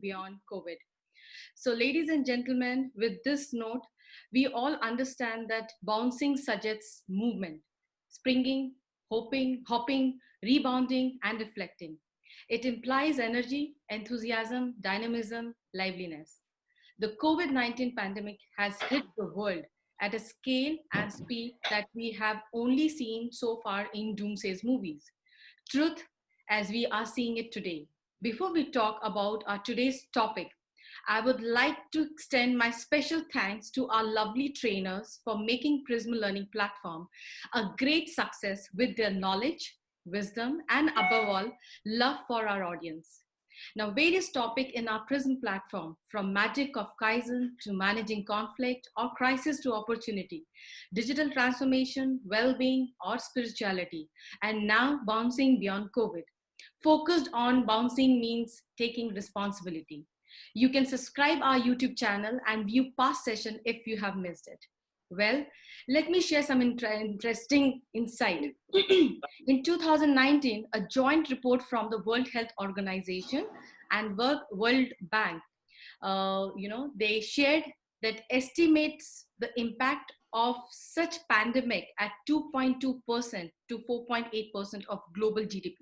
beyond COVID. So, ladies and gentlemen, with this note, we all understand that bouncing suggests movement, springing, hopping, rebounding, and reflecting. It implies energy, enthusiasm, dynamism, liveliness. The COVID 19 pandemic has hit the world at a scale and speed that we have only seen so far in doomsay's movies. Truth as we are seeing it today. Before we talk about our today's topic, I would like to extend my special thanks to our lovely trainers for making Prism Learning Platform a great success with their knowledge, wisdom, and above all, love for our audience. Now, various topics in our Prism platform, from magic of Kaizen to managing conflict or crisis to opportunity, digital transformation, well-being, or spirituality, and now bouncing beyond COVID. Focused on bouncing means taking responsibility. You can subscribe our YouTube channel and view past session if you have missed it. Well, let me share some interesting insight. In 2019, a joint report from the World Health Organization and World Bank, they shared that estimates the impact of such pandemic at 2.2% to 4.8% of global GDP.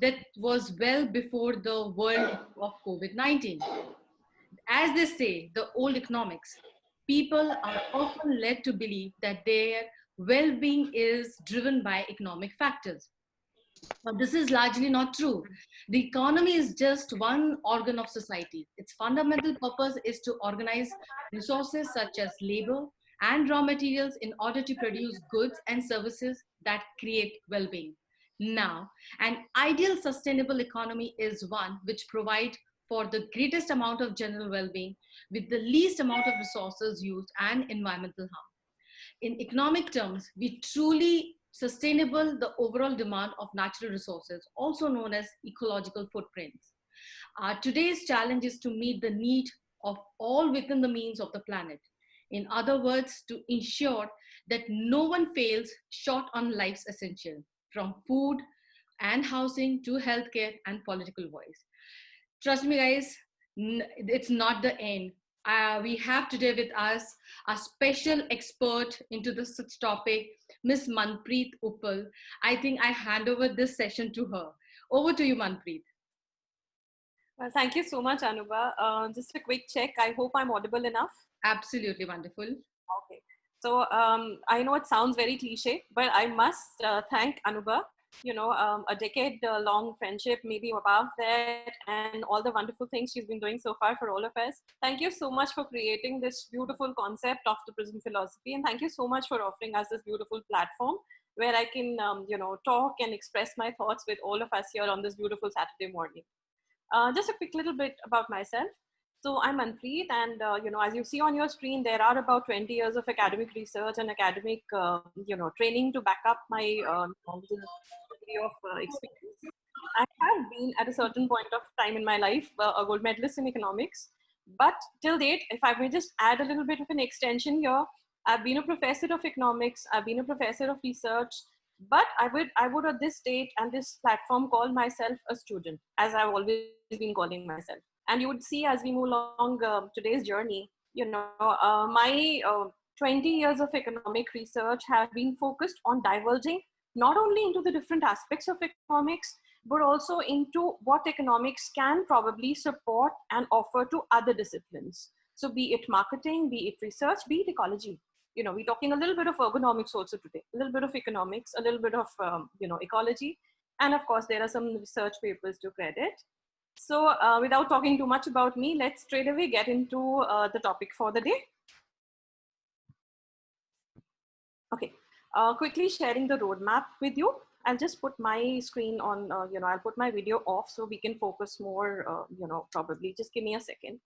That was well before the world of COVID-19. As they say, the old economics, people are often led to believe that their well being is driven by economic factors. Now, this is largely not true. The economy is just one organ of society. Its fundamental purpose is to organize resources such as labor and raw materials in order to produce goods and services that create well being. Now, an ideal sustainable economy is one which provides for the greatest amount of general well being with the least amount of resources used and environmental harm. In economic terms, we truly sustainable the overall demand of natural resources, also known as ecological footprints. Today's challenge is to meet the need of all within the means of the planet. In other words, to ensure that no one fails short on life's essential, from food and housing to healthcare and political voice. Trust me, guys, it's not the end. We have today with us a special expert into this topic, Miss Manpreet Uppal. I think I hand over this session to her. Over to you, Manpreet. Well, thank you so much, Anuba. Just a quick check. I hope I'm audible enough. Absolutely wonderful. Okay. So I know it sounds very cliche, but I must thank Anuba. A decade-long friendship, maybe above that, and all the wonderful things she's been doing so far for all of us. Thank you so much for creating this beautiful concept of the Prism philosophy, and thank you so much for offering us this beautiful platform where I can, talk and express my thoughts with all of us here on this beautiful Saturday morning. Just a quick little bit about myself. So I'm Manpreet, and as you see on your screen, there are about 20 years of academic research and academic, training to back up my of experience. I have been at a certain point of time in my life a gold medalist in economics, but till date, if I may just add a little bit of an extension here, I've been a professor of economics, I've been a professor of research, but I would at this date and this platform call myself a student, as I've always been calling myself. And you would see as we move along today's journey, my 20 years of economic research have been focused on diverging not only into the different aspects of economics, but also into what economics can probably support and offer to other disciplines. So be it marketing, be it research, be it ecology. We're talking a little bit of ergonomics also today, a little bit of economics, a little bit of, ecology. And of course, there are some research papers to credit. So without talking too much about me, let's straight away get into the topic for the day. Okay, quickly sharing the roadmap with you. I'll just put my screen on, I'll put my video off so we can focus more, probably. Just give me a second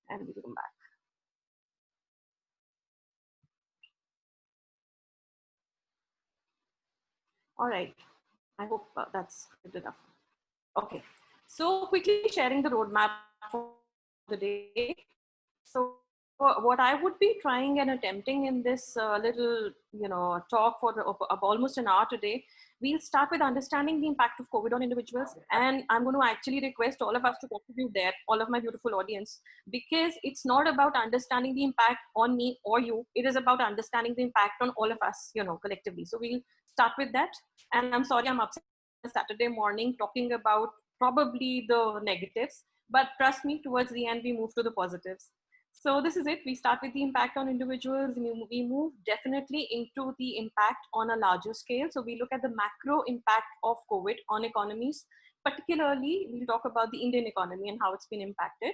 and we'll come back. All right, I hope that's good enough. Okay, so quickly sharing the roadmap for the day. So what I would be trying and attempting in this little, talk for of almost an hour today, we'll start with understanding the impact of COVID on individuals. And I'm going to actually request all of us to contribute there, all of my beautiful audience, because it's not about understanding the impact on me or you. It is about understanding the impact on all of us, collectively. So we'll start with that. And I'm sorry, I'm upset on a Saturday morning talking about probably the negatives, but trust me, towards the end, we move to the positives. So this is it. We start with the impact on individuals. We move definitely into the impact on a larger scale. So we look at the macro impact of COVID on economies. Particularly, we'll talk about the Indian economy and how it's been impacted.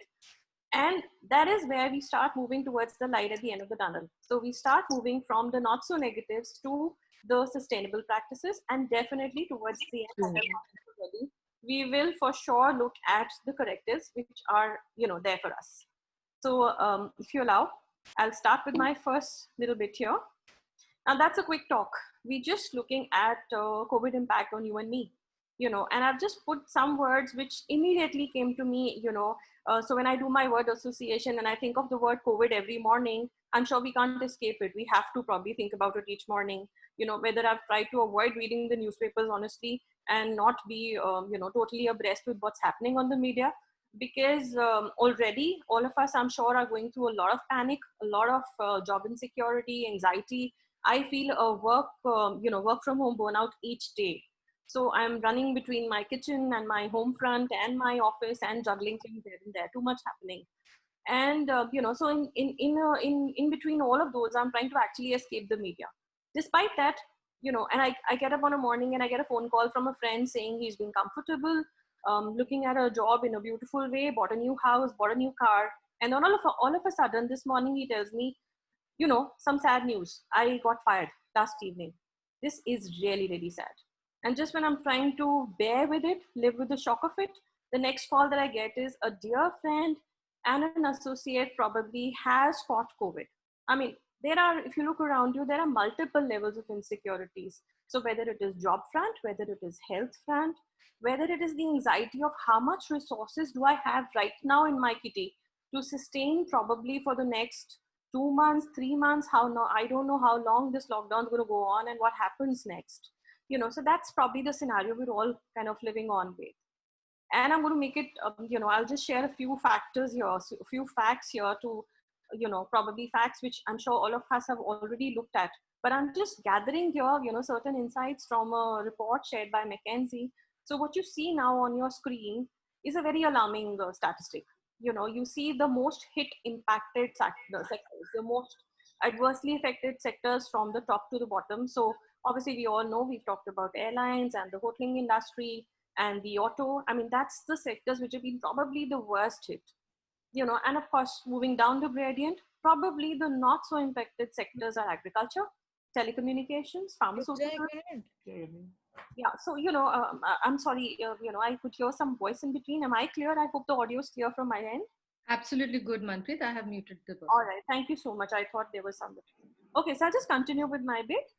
And that is where we start moving towards the light at the end of the tunnel. So we start moving from the not so negatives to the sustainable practices, and definitely towards the end, we will for sure look at the correctives which are there for us. So if you allow, I'll start with my first little bit here. Now that's a quick talk. We're just looking at COVID impact on you and me, and I've just put some words which immediately came to me, so when I do my word association and I think of the word COVID every morning, I'm sure we can't escape it. We have to probably think about it each morning, whether I've tried to avoid reading the newspapers, honestly, and not be, totally abreast with what's happening on the media, because already all of us, I'm sure, are going through a lot of panic, a lot of job insecurity, anxiety. I feel a work from home burnout each day. So I'm running between my kitchen and my home front and my office and juggling things there and there. Too much happening. And so in between all of those, I'm trying to actually escape the media. Despite that, and I get up on a morning and I get a phone call from a friend saying he's been comfortable, looking at a job in a beautiful way, bought a new house, bought a new car. And then all of a sudden this morning he tells me, some sad news. I got fired last evening. This is really, really sad. And just when I'm trying to bear with it, live with the shock of it, the next call that I get is a dear friend and an associate probably has caught COVID. I mean, if you look around you, there are multiple levels of insecurities. So whether it is job front, whether it is health front, whether it is the anxiety of how much resources do I have right now in my kitty to sustain probably for the next 2 months, 3 months, I don't know how long this lockdown is going to go on and what happens next. So that's probably the scenario we're all kind of living on with. And I'm going to make it, I'll just share a few factors here, a few facts here to, probably facts which I'm sure all of us have already looked at. But I'm just gathering here, certain insights from a report shared by McKinsey. So what you see now on your screen is a very alarming statistic. You see the most hit impacted sectors, the most adversely affected sectors from the top to the bottom. So obviously we all know, we've talked about airlines and the hoteling industry and the auto. I mean, that's the sectors which have been probably the worst hit. And of course, moving down the gradient, probably the not so impacted sectors are agriculture, telecommunications, pharmaceuticals. Yeah, so, I'm sorry, I could hear some voice in between. Am I clear? I hope the audio is clear from my end. Absolutely good, Manpreet. I have muted the person. All right, thank you so much. I thought there was somebody. Okay, so I'll just continue with my bit.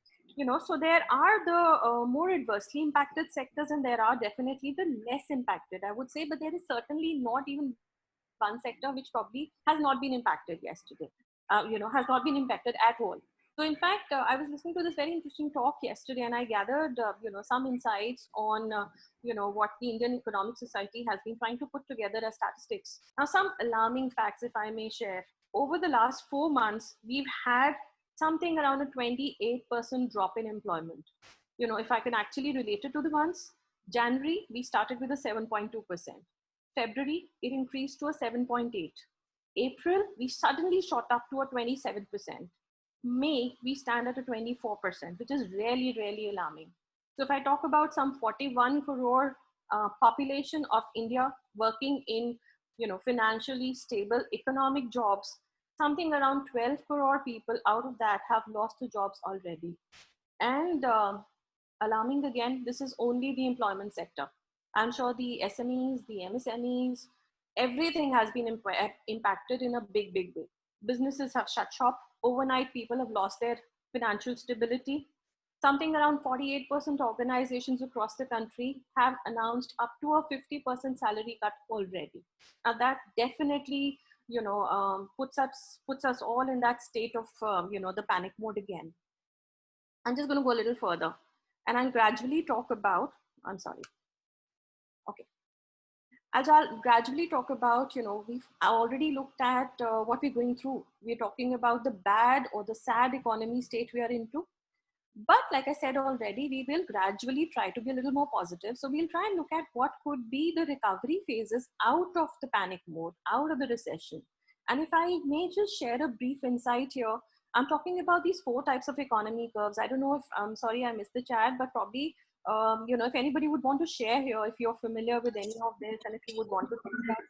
So there are the more adversely impacted sectors and there are definitely the less impacted, I would say, but there is certainly not even one sector which probably has not been impacted yesterday, has not been impacted at all. So in fact, I was listening to this very interesting talk yesterday and I gathered, some insights on, what the Indian Economic Society has been trying to put together as statistics. Now, some alarming facts, if I may share. Over the last 4 months, we've had something around a 28% drop in employment. If I can actually relate it to the months, January, we started with a 7.2%. February, it increased to a 7.8. April, we suddenly shot up to a 27%. May, we stand at a 24%, which is really, really alarming. So if I talk about some 41 crore population of India working in, financially stable economic jobs, something around 12 crore people out of that have lost their jobs already. And alarming again, this is only the employment sector. I'm sure the SMEs, the MSMEs, everything has been impacted in a big, big way. Businesses have shut shop. Overnight, people have lost their financial stability. Something around 48% organizations across the country have announced up to a 50% salary cut already. Now that definitely, puts us all in that state of the panic mode again. I'm just going to go a little further, and I'll gradually talk about. I'm sorry. Okay. I'll gradually talk about, we've already looked at what we're going through. We're talking about the bad or the sad economy state we are into. But like I said already, we will gradually try to be a little more positive. So we'll try and look at what could be the recovery phases out of the panic mode, out of the recession. And if I may just share a brief insight here, I'm talking about these 4 types of economy curves. I don't know if, I'm sorry, I missed the chat, but probably, if anybody would want to share here, if you're familiar with any of this, and if you would want to think about.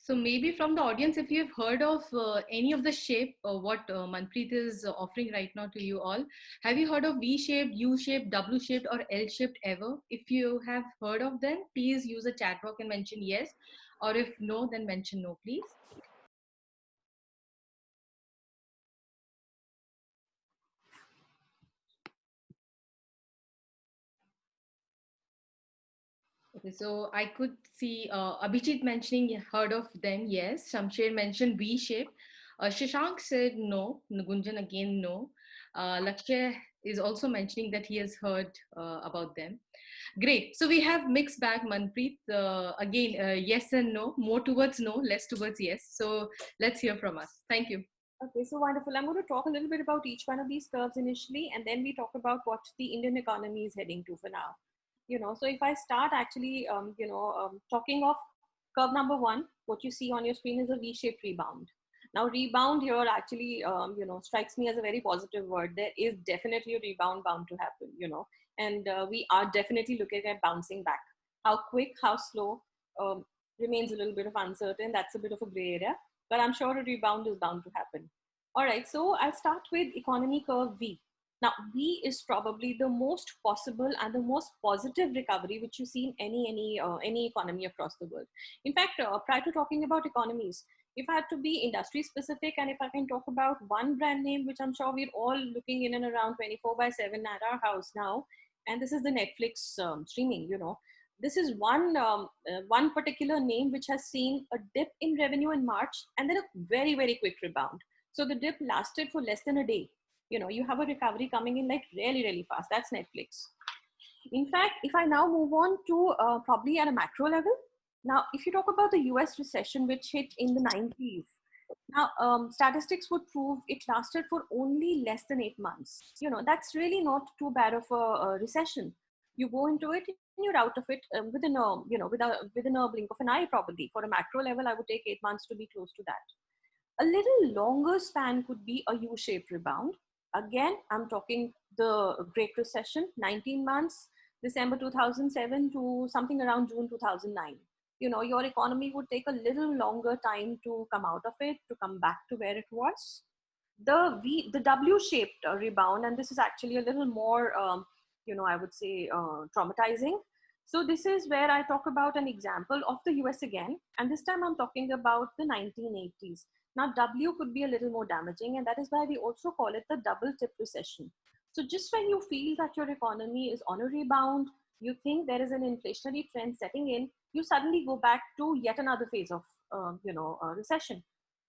So maybe from the audience, if you've heard of any of the shape, what Manpreet is offering right now to you all, have you heard of V-shaped, U-shaped, W-shaped, or L-shaped ever? If you have heard of them, please use the chat box and mention yes. Or if no, then mention no, please. Okay, so I could see Abhijit mentioning heard of them, yes. Shamsher mentioned V-shape. Shashank said no. Gunjan again no. Lakshya is also mentioning that he has heard about them. Great. So we have mixed bag, Manpreet. Again, yes and no. More towards no, less towards yes. So let's hear from us. Thank you. Okay, so wonderful. I'm going to talk a little bit about each one of these curves initially, and then we talk about what the Indian economy is heading to for now. So if I start actually, talking of curve number 1, what you see on your screen is a V-shaped rebound. Now, rebound here actually, strikes me as a very positive word. There is definitely a rebound bound to happen, and we are definitely looking at bouncing back. How quick, how slow, remains a little bit of uncertain. That's a bit of a gray area, but I'm sure a rebound is bound to happen. All right, so I'll start with economy curve V. Now, V is probably the most possible and the most positive recovery which you see in any economy across the world. In fact, prior to talking about economies, if I had to be industry specific, and if I can talk about one brand name, which I'm sure we're all looking in and around 24/7 at our house now, and this is the Netflix streaming. This is one particular name which has seen a dip in revenue in March and then a very, very quick rebound. So the dip lasted for less than a day. You have a recovery coming in like really, really fast. That's Netflix. In fact, if I now move on to probably at a macro level, now if you talk about the US recession, which hit in the 90s, now statistics would prove it lasted for only less than 8 months. That's really not too bad of a recession. You go into it and you're out of it within a blink of an eye, probably. For a macro level, I would take 8 months to be close to that. A little longer span could be a U-shaped rebound. Again, I'm talking the Great Recession, 19 months, December 2007 to something around June 2009. Your economy would take a little longer time to come out of it, to come back to where it was. The W-shaped rebound, and this is actually a little more, I would say traumatizing. So this is where I talk about an example of the US again, and this time I'm talking about the 1980s. Now, W could be a little more damaging, and that is why we also call it the double tip recession. So just when you feel that your economy is on a rebound, you think there is an inflationary trend setting in, you suddenly go back to yet another phase of, recession.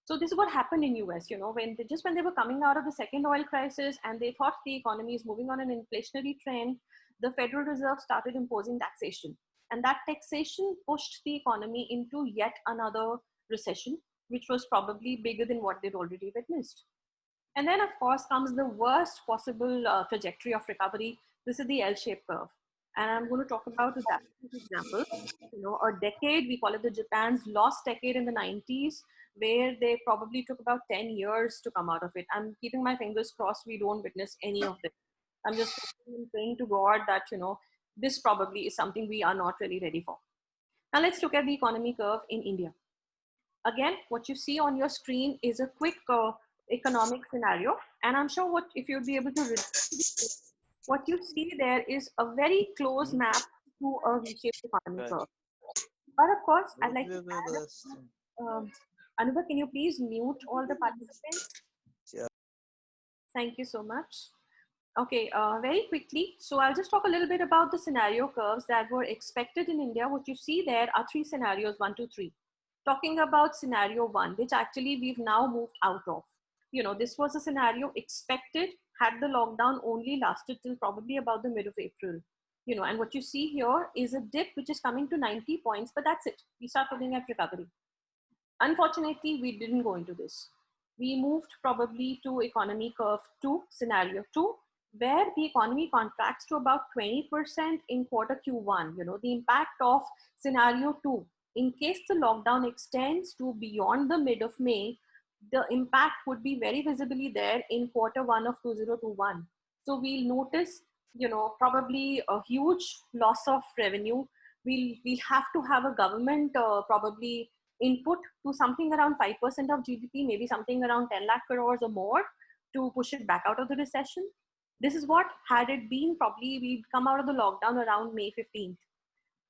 So this is what happened in US, when they were coming out of the second oil crisis and they thought the economy is moving on an inflationary trend, the Federal Reserve started imposing taxation. And that taxation pushed the economy into yet another recession, which was probably bigger than what they'd already witnessed. And then, of course, comes the worst possible trajectory of recovery. This is the L-shaped curve. And I'm going to talk about that example. A decade, we call it the Japan's lost decade in the 90s, where they probably took about 10 years to come out of it. I'm keeping my fingers crossed we don't witness any of this. I'm just praying to God that, this probably is something we are not really ready for. Now let's look at the economy curve in India. Again, what you see on your screen is a quick economic scenario. And I'm sure if you'll be able to read, what you see there is a very close map to a V-shaped economy curve. But of course, I'd like to add, Anubha, can you please mute all the participants? Sure. Thank you so much. Okay, very quickly. So I'll just talk a little bit about the scenario curves that were expected in India. What you see there are 3 scenarios, 1, 2, 3. talking about scenario one, which actually we've now moved out of. This was a scenario expected had the lockdown only lasted till probably about the mid of April. And what you see here is a dip which is coming to 90 points, but that's it. We start looking at recovery. Unfortunately, we didn't go into this. We moved probably to economy curve 2, scenario 2, where the economy contracts to about 20% in quarter Q1. The impact of scenario 2, in case the lockdown extends to beyond the mid of May, the impact would be very visibly there in quarter 1 of 2021. So we'll notice, probably a huge loss of revenue. We'll have to have a government probably input to something around 5% of GDP, maybe something around 10 lakh crores or more to push it back out of the recession. This is what, had it been, probably we'd come out of the lockdown around May 15th.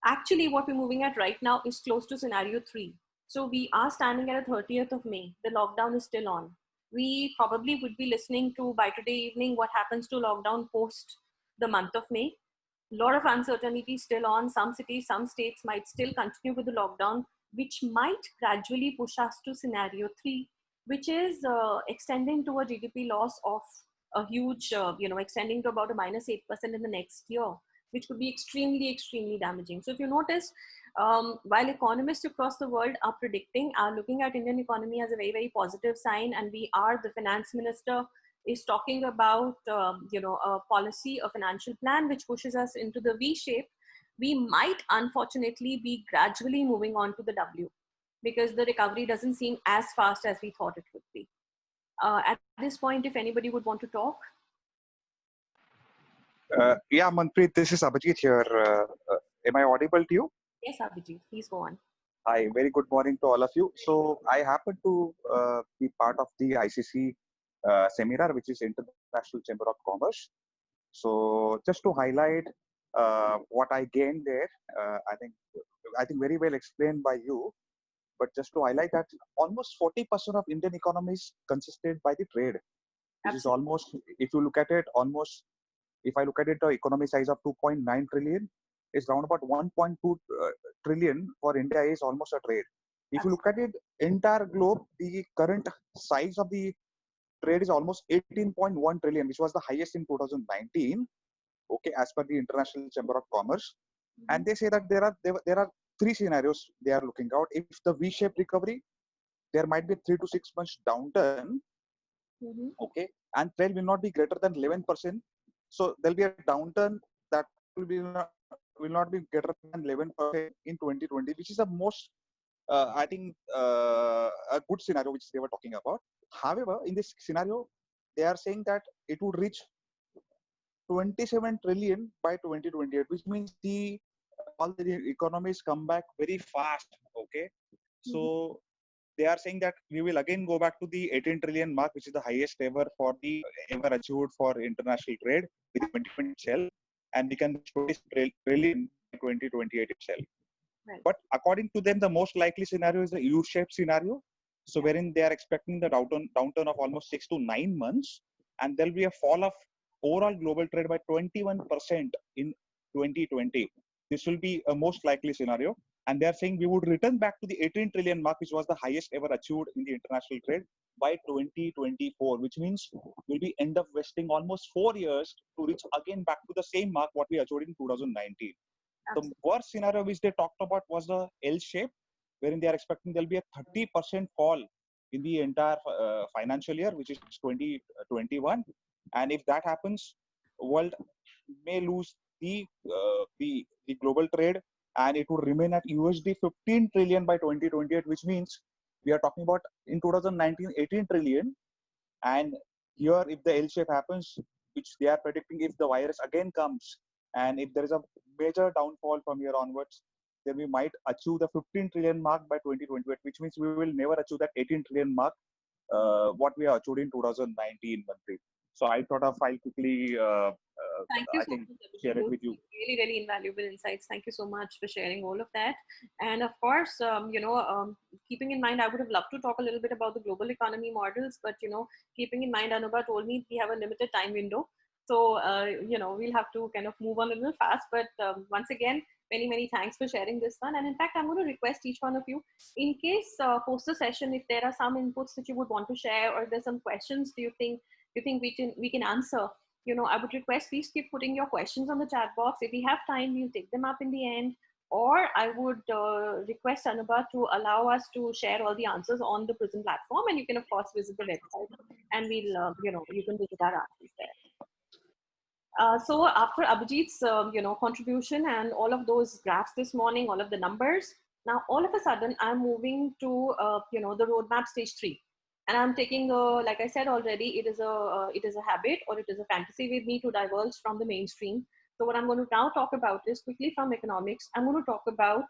Actually, what we're moving at right now is close to scenario 3. So we are standing at a 30th of May. The lockdown is still on. We probably would be listening to by today evening what happens to lockdown post the month of May. A lot of uncertainty still on. Some cities, some states might still continue with the lockdown, which might gradually push us to scenario 3, which is extending to a GDP loss of a huge, extending to about a -8% in the next year, which could be extremely, extremely damaging. So if you notice, while economists across the world are looking at Indian economy as a very, very positive sign, and the finance minister is talking about, a policy, a financial plan, which pushes us into the V shape, we might unfortunately be gradually moving on to the W, because the recovery doesn't seem as fast as we thought it would be. At this point, if anybody would want to talk. Yeah, Manpreet, this is Abhijit here. Am I audible to you? Yes, Abhijit, please go on. Hi, very good morning to all of you. So I happen to be part of the ICC seminar, which is International Chamber of Commerce. So just to highlight what I gained there, I think very well explained by you. But just to highlight that almost 40% of Indian economy is consisted by the trade. Which is almost, if you look at it, almost, if I look at it, the economy size of 2.9 trillion is around about 1.2 trillion for India is almost a trade. If you look at it, entire globe, the current size of the trade is almost 18.1 trillion, which was the highest in 2019. Okay, as per the International Chamber of Commerce. Mm-hmm. And they say that there are 3 scenarios they are looking out. If the V-shaped recovery, there might be 3 to 6 months downturn. Mm-hmm. Okay, and trade will not be greater than 11%. So there'll be a downturn that will not be greater than 11% in 2020, which is the most, I think, a good scenario which they were talking about. However, in this scenario, they are saying that it would reach 27 trillion by 2028, which means all the economies come back very fast. Okay, mm-hmm. So they are saying that we will again go back to the 18 trillion mark, which is the highest ever achieved for international trade with 2020 itself, and we can reach 20 trillion by 2028 itself. Right. But according to them, the most likely scenario is the U-shaped scenario. So wherein they are expecting the downturn of almost 6 to 9 months, and there'll be a fall of overall global trade by 21% in 2020. This will be a most likely scenario. And they are saying we would return back to the 18 trillion mark, which was the highest ever achieved in the international trade by 2024, which means we'll be end up wasting almost 4 years to reach again back to the same mark what we achieved in 2019. Absolutely. The worst scenario which they talked about was the L shape, wherein they are expecting there'll be a 30% fall in the entire financial year, which is 2021. And if that happens, world may lose the global trade, and it would remain at USD 15 trillion by 2028, which means we are talking about in 2019 18 trillion. And here, if the L shape happens, which they are predicting, if the virus again comes, and if there is a major downfall from here onwards, then we might achieve the 15 trillion mark by 2028, which means we will never achieve that 18 trillion mark, what we achieved in 2019. So I thought I'll quickly share it with you. Really, really invaluable insights. Thank you so much for sharing all of that. And of course, keeping in mind, I would have loved to talk a little bit about the global economy models, but keeping in mind, Anubha told me we have a limited time window. So, we'll have to kind of move on a little fast. But once again, Many, many thanks for sharing this one. And in fact, I'm going to request each one of you, in case post the session, if there are some inputs that you would want to share, or there's some questions do you think we can answer, I would request please keep putting your questions on the chat box. If we have time, we'll take them up in the end. Or I would request Anubha to allow us to share all the answers on the Prism platform, and you can of course visit the website, and we'll you can visit our answers there. So after Abhijit's contribution and all of those graphs this morning, all of the numbers, now all of a sudden I'm moving to the roadmap stage 3, and I'm taking like I said already, it is a habit, or it is a fantasy with me to diverge from the mainstream. So what I'm going to now talk about is quickly from economics. I'm going to talk about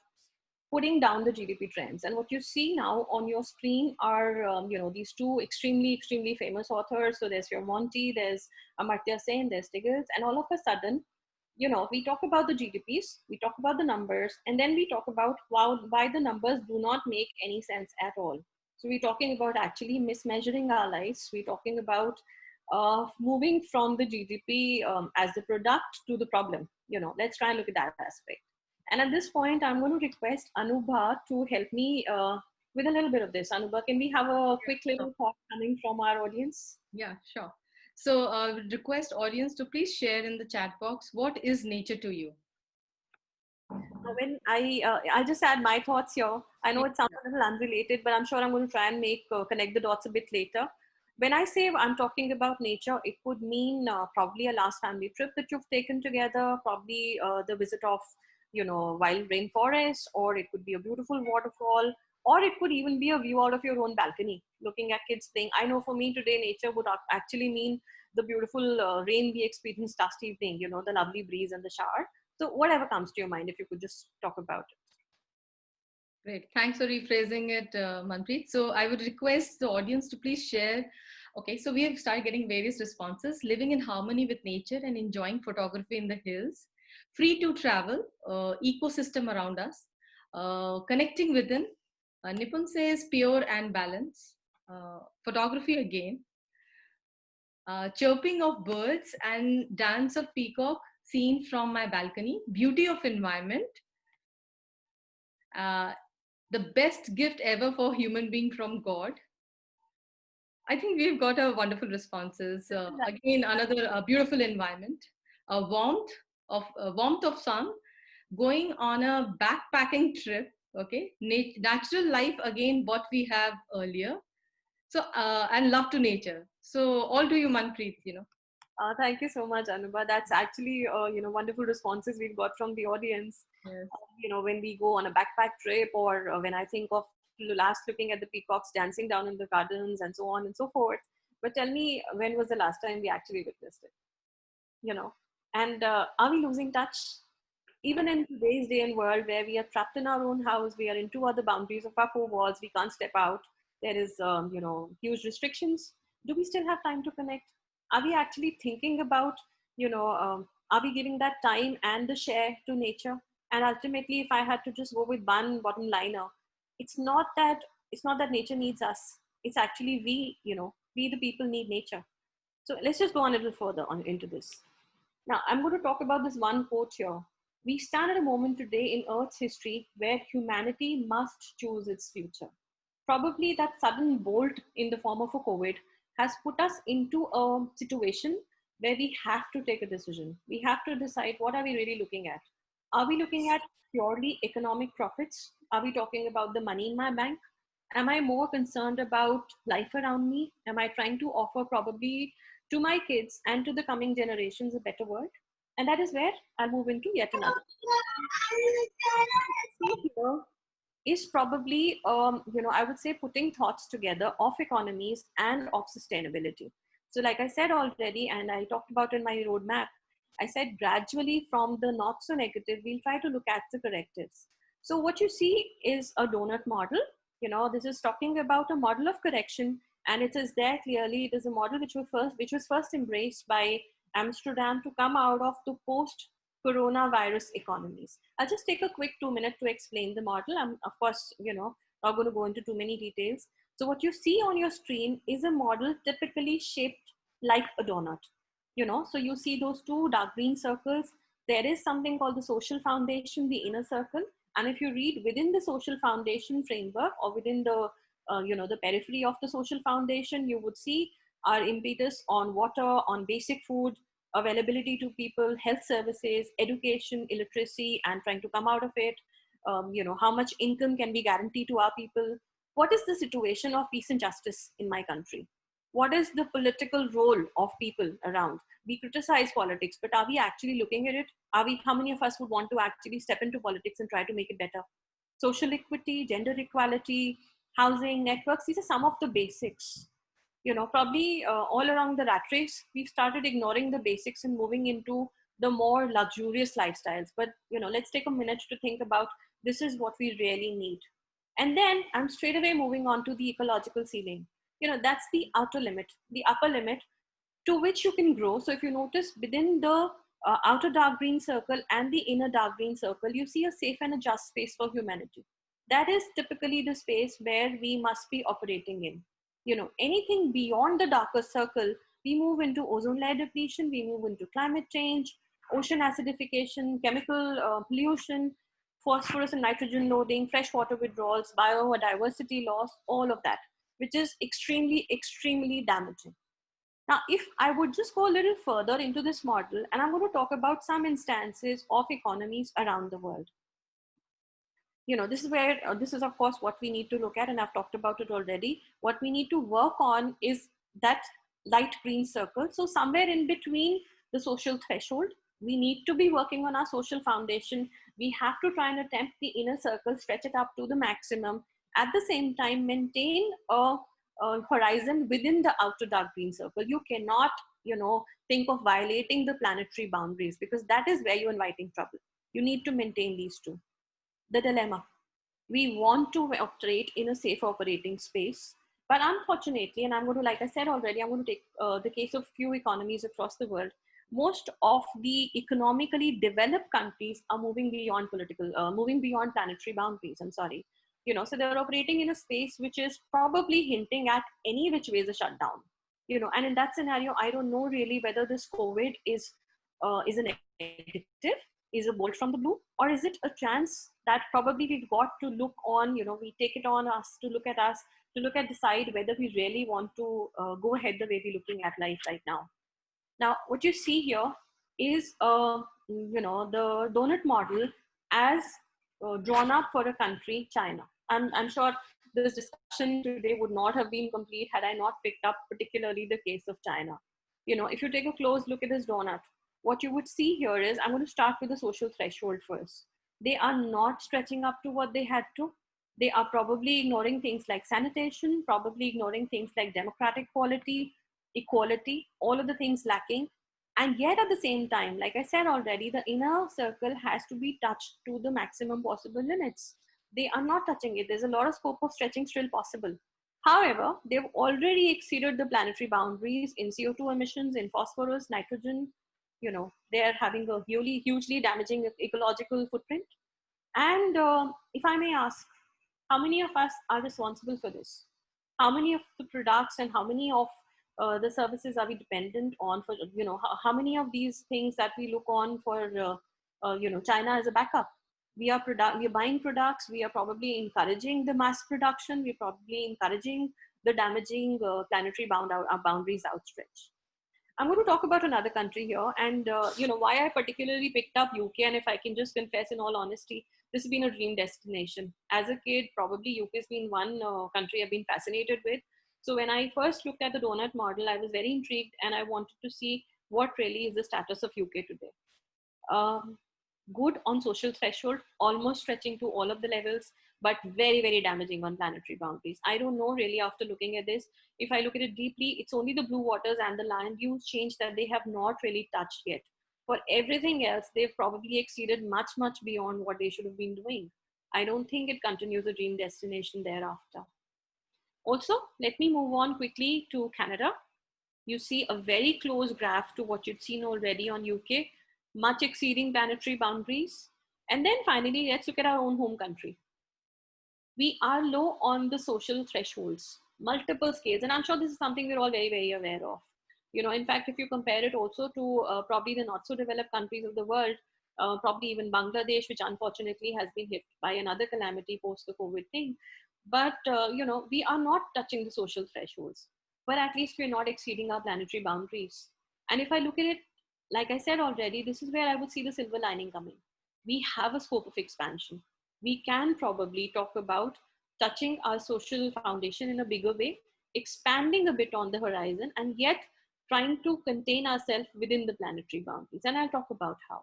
putting down the GDP trends. And what you see now on your screen are, these two extremely, extremely famous authors. So there's your Monty, there's Amartya Sen, there's Stiglitz, and all of a sudden, we talk about the GDPs, we talk about the numbers, and then we talk about why the numbers do not make any sense at all. So we're talking about actually mismeasuring our lives. We're talking about moving from the GDP as the product to the problem. Let's try and look at that aspect. And at this point, I'm going to request Anubha to help me with a little bit of this. Anubha, can we have a quick little thought coming from our audience? Yeah, sure. So I would request audience to please share in the chat box, what is nature to you? When I just add my thoughts here. I know it sounds a little unrelated, but I'm sure I'm going to try and connect the dots a bit later. When I say I'm talking about nature, it could mean probably a last family trip that you've taken together, probably the visit of wild rainforest, or it could be a beautiful waterfall, or it could even be a view out of your own balcony, looking at kids playing. I know for me today, nature would actually mean the beautiful rain we experienced last evening, the lovely breeze and the shower. So whatever comes to your mind, if you could just talk about it. Great. Thanks for rephrasing it, Manpreet. So I would request the audience to please share. Okay, so we have started getting various responses: living in harmony with nature and enjoying photography in the hills, free to travel, ecosystem around us, connecting within. Nipun says pure and balance, photography again, chirping of birds and dance of peacock seen from my balcony, beauty of environment, the best gift ever for human being from God. I think we've got a wonderful responses. Again, another beautiful environment, a warmth of sun, going on a backpacking trip. Okay, natural life again, what we have earlier. So and love to nature. So all to you, Manpreet. Thank you so much, Anubha. That's actually wonderful responses we've got from the audience. Yes. When we go on a backpack trip, or when I think of last looking at the peacocks dancing down in the gardens and so on and so forth. But tell me, when was the last time we actually witnessed it? And are we losing touch? Even in today's day and world, where we are trapped in our own house, we are in two other boundaries of our four walls, we can't step out. There is, huge restrictions. Do we still have time to connect? Are we actually thinking about, are we giving that time and the share to nature? And ultimately, if I had to just go with one bottom liner, it's not that nature needs us. It's actually we the people need nature. So let's just go on a little further into this. Now, I'm going to talk about this one quote here. We stand at a moment today in Earth's history where humanity must choose its future. Probably that sudden bolt in the form of a COVID has put us into a situation where we have to take a decision. We have to decide, what are we really looking at? Are we looking at purely economic profits? Are we talking about the money in my bank? Am I more concerned about life around me? Am I trying to offer probably to my kids and to the coming generations a better world? And that is where I'll move into yet another. Here is probably, I would say, putting thoughts together of economies and of sustainability. So like I said already, and I talked about in my roadmap, I said gradually from the not so negative, we'll try to look at the correctives. So what you see is a donut model. This is talking about a model of correction, and it is there clearly. It is a model which was first embraced by Amsterdam to come out of the post-coronavirus economies. I'll just take a quick 2 minutes to explain the model. I'm, of course, not going to go into too many details. So what you see on your screen is a model typically shaped like a donut. So you see those two dark green circles. There is something called the social foundation, the inner circle. And if you read within the social foundation framework, or within the the periphery of the social foundation, you would see our impetus on water, on basic food, availability to people, health services, education, illiteracy, and trying to come out of it. How much income can be guaranteed to our people? What is the situation of peace and justice in my country? What is the political role of people around? We criticize politics, but are we actually looking at it? How many of us would want to actually step into politics and try to make it better? Social equity, gender equality, housing, networks, these are some of the basics. Probably all around the rat race, we've started ignoring the basics and moving into the more luxurious lifestyles. But, let's take a minute to think about this is what we really need. And then I'm straight away moving on to the ecological ceiling. That's the outer limit, the upper limit to which you can grow. So if you notice within the outer dark green circle and the inner dark green circle, you see a safe and a just space for humanity. That is typically the space where we must be operating in. Anything beyond the darker circle, we move into ozone layer depletion, we move into climate change, ocean acidification, chemical pollution, phosphorus and nitrogen loading, freshwater withdrawals, biodiversity loss, all of that, which is extremely, extremely damaging. Now, if I would just go a little further into this model, and I'm going to talk about some instances of economies around the world. This is where, this is of course what we need to look at, and I've talked about it already. What we need to work on is that light green circle. So somewhere in between the social threshold, we need to be working on our social foundation. We have to try and attempt the inner circle, stretch it up to the maximum. At the same time, maintain a horizon within the outer dark green circle. You cannot, think of violating the planetary boundaries, because that is where you're inviting trouble. You need to maintain these two. The dilemma. We want to operate in a safe operating space, but unfortunately, and I'm going to, like I said already, I'm going to take the case of few economies across the world. Most of the economically developed countries are moving beyond planetary boundaries. I'm sorry. So they're operating in a space which is probably hinting at any which way is a shutdown. And in that scenario, I don't know really whether this COVID is an additive, is a bolt from the blue, or is it a chance that probably we've got to look on, we take it on us to look at decide whether we really want to go ahead the way we're looking at life right now. Now, what you see here is, the donut model as drawn up for a country, China. I'm sure this discussion today would not have been complete had I not picked up particularly the case of China. If you take a close look at this donut, what you would see here is, I'm going to start with the social threshold first. They are not stretching up to what they had to. They are probably ignoring things like sanitation, probably ignoring things like democratic quality, equality, all of the things lacking. And yet at the same time, like I said already, the inner circle has to be touched to the maximum possible limits. They are not touching it. There's a lot of scope of stretching still possible. However, they've already exceeded the planetary boundaries in CO2 emissions, in phosphorus, nitrogen. They're having a hugely damaging ecological footprint. And if I may ask, how many of us are responsible for this? How many of the products and how many of the services are we dependent on for, how many of these things that we look on for, China as a backup? We are buying products. We are probably encouraging the mass production. We're probably encouraging the damaging planetary boundaries outstretched. I'm going to talk about another country here, and why I particularly picked up UK. And if I can just confess, in all honesty, this has been a dream destination. As a kid, probably UK has been one country I've been fascinated with. So when I first looked at the donut model, I was very intrigued, and I wanted to see what really is the status of UK today. Good on social threshold, almost stretching to all of the levels, but very, very damaging on planetary boundaries. I don't know really after looking at this. If I look at it deeply, it's only the blue waters and the land use change that they have not really touched yet. For everything else, they've probably exceeded much, much beyond what they should have been doing. I don't think it continues a dream destination thereafter. Also, let me move on quickly to Canada. You see a very close graph to what you've seen already on UK, much exceeding planetary boundaries. And then finally, let's look at our own home country. We are low on the social thresholds, multiple scales. And I'm sure this is something we're all very, very aware of. In fact, if you compare it also to probably the not so developed countries of the world, probably even Bangladesh, which unfortunately has been hit by another calamity post the COVID thing. But, we are not touching the social thresholds, but at least we're not exceeding our planetary boundaries. And if I look at it, like I said already, this is where I would see the silver lining coming. We have a scope of expansion. We can probably talk about touching our social foundation in a bigger way, expanding a bit on the horizon, and yet trying to contain ourselves within the planetary boundaries. And I'll talk about how.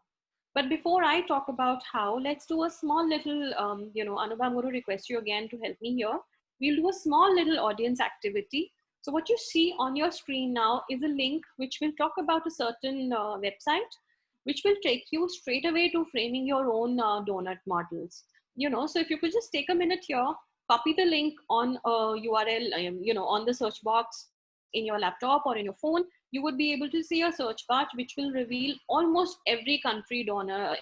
But before I talk about how, let's do a small little, Anubha, I'm going to request you again to help me here. We'll do a small little audience activity. So what you see on your screen now is a link which will talk about a certain website, which will take you straight away to framing your own donut models. So if you could just take a minute here, copy the link on a URL, on the search box in your laptop or in your phone, you would be able to see a search bar which will reveal almost every country's donor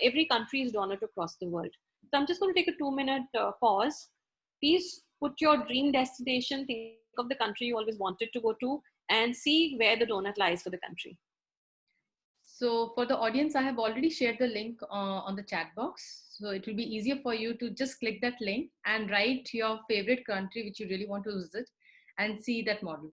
across the world. So I'm just going to take a 2-minute pause. Please put your dream destination, think of the country you always wanted to go to, and see where the donut lies for the country. So for the audience, I have already shared the link on the chat box. So it will be easier for you to just click that link and write your favorite country which you really want to visit and see that model.